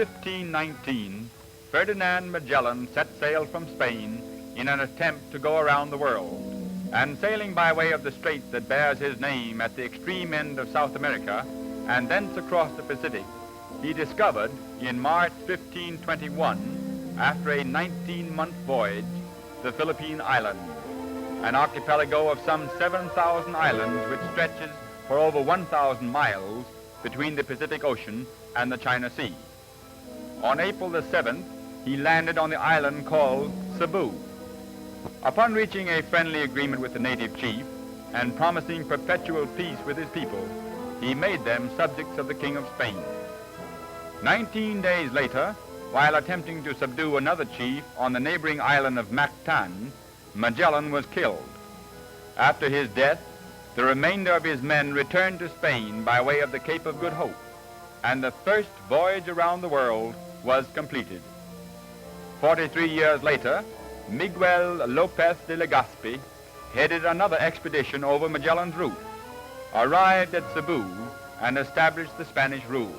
1519, Ferdinand Magellan set sail from Spain in an attempt to go around the world, and sailing by way of the strait that bears his name at the extreme end of South America and thence across the Pacific, he discovered in March 1521, after a 19-month voyage, the Philippine Islands, an archipelago of some 7,000 islands which stretches for over 1,000 miles between the Pacific Ocean and the China Sea. On April the 7th, he landed on the island called Cebu. Upon reaching a friendly agreement with the native chief and promising perpetual peace with his people, he made them subjects of the King of Spain. 19 days later, while attempting to subdue another chief on the neighboring island of Mactan, Magellan was killed. After his death, the remainder of his men returned to Spain by way of the Cape of Good Hope, and the first voyage around the world was completed. 43 years later, Miguel Lopez de Legazpi headed another expedition over Magellan's route, arrived at Cebu, and established the Spanish rule,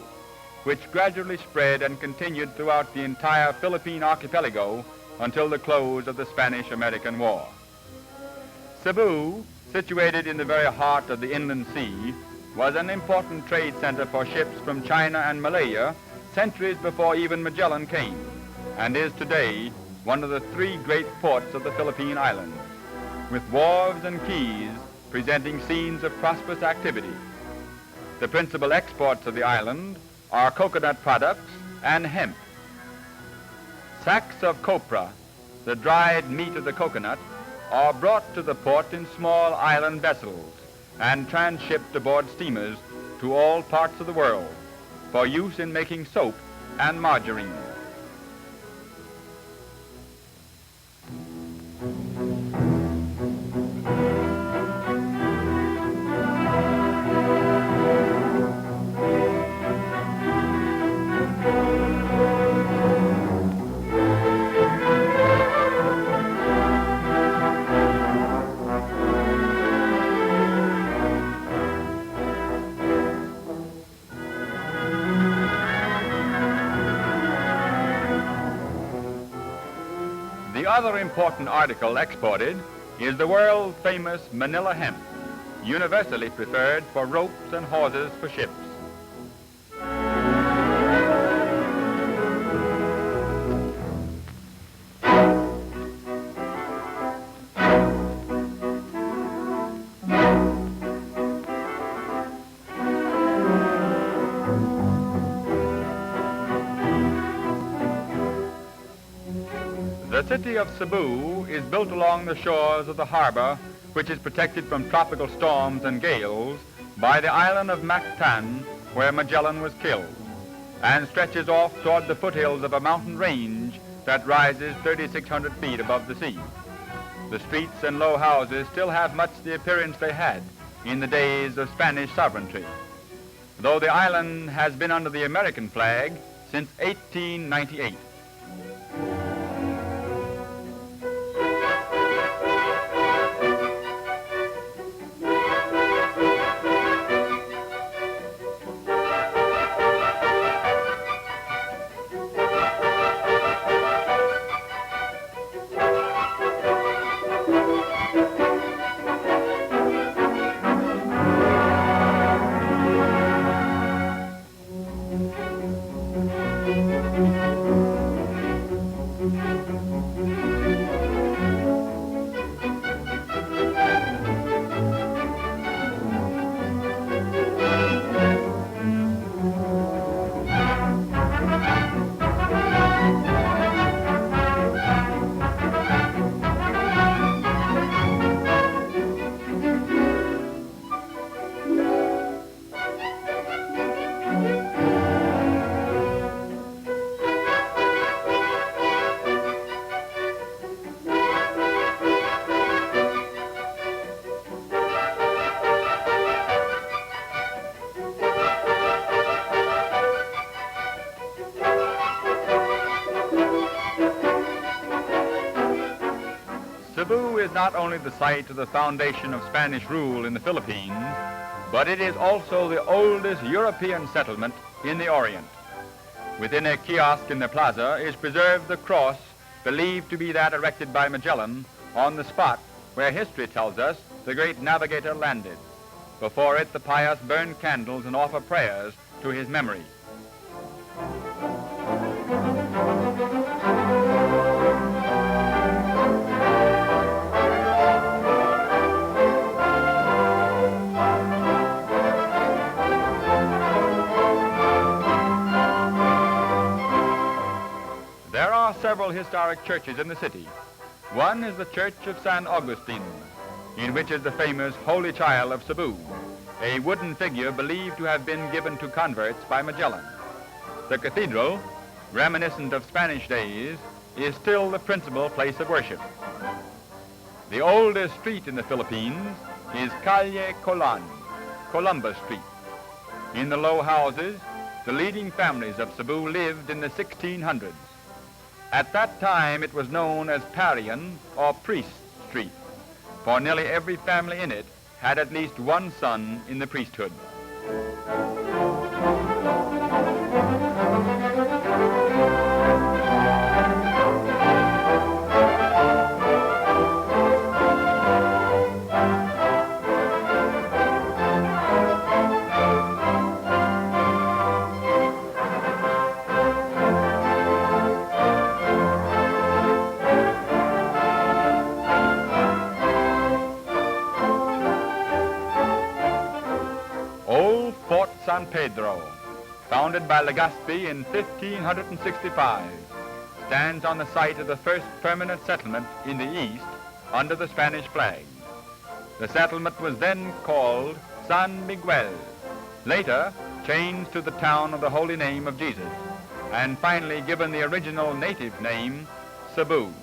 which gradually spread and continued throughout the entire Philippine archipelago until the close of the Spanish-American War. Cebu, situated in the very heart of the inland sea, was an important trade center for ships from China and Malaya centuries before even Magellan came, and is today one of the three great ports of the Philippine Islands, with wharves and quays presenting scenes of prosperous activity. The principal exports of the island are coconut products and hemp. Sacks of copra, the dried meat of the coconut, are brought to the port in small island vessels and transshipped aboard steamers to all parts of the world for use in making soap and margarine. The other important article exported is the world-famous Manila hemp, universally preferred for ropes and hawsers for ships. The city of Cebu is built along the shores of the harbor, which is protected from tropical storms and gales by the island of Mactan, where Magellan was killed, and stretches off toward the foothills of a mountain range that rises 3,600 feet above the sea. The streets and low houses still have much the appearance they had in the days of Spanish sovereignty, though the island has been under the American flag since 1898. Cebu is not only the site of the foundation of Spanish rule in the Philippines, but it is also the oldest European settlement in the Orient. Within a kiosk in the plaza is preserved the cross believed to be that erected by Magellan on the spot where history tells us the great navigator landed. Before it, the pious burn candles and offer prayers to his memory. There are several historic churches in the city. One is the Church of San Augustine, in which is the famous Holy Child of Cebu, a wooden figure believed to have been given to converts by Magellan. The cathedral, reminiscent of Spanish days, is still the principal place of worship. The oldest street in the Philippines is Calle Colon, Columbus Street. In the low houses, the leading families of Cebu lived in the 1600s. At that time, it was known as Parian or Priest Street, for nearly every family in it had at least one son in the priesthood. Fort San Pedro, founded by Legazpi in 1565, stands on the site of the first permanent settlement in the east under the Spanish flag. The settlement was then called San Miguel, later changed to the town of the Holy Name of Jesus, and finally given the original native name, Cebu.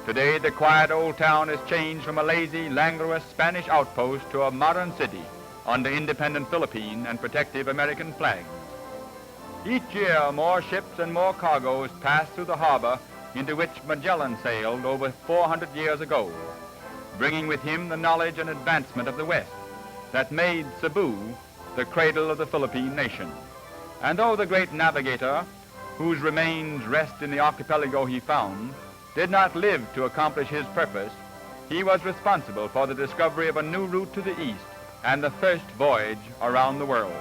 Today, the quiet old town has changed from a lazy, languorous Spanish outpost to a modern city under independent Philippine and protective American flags. Each year, more ships and more cargoes pass through the harbor into which Magellan sailed over 400 years ago, bringing with him the knowledge and advancement of the West that made Cebu the cradle of the Philippine nation. And though the great navigator, whose remains rest in the archipelago he found, did not live to accomplish his purpose, he was responsible for the discovery of a new route to the east and the first voyage around the world.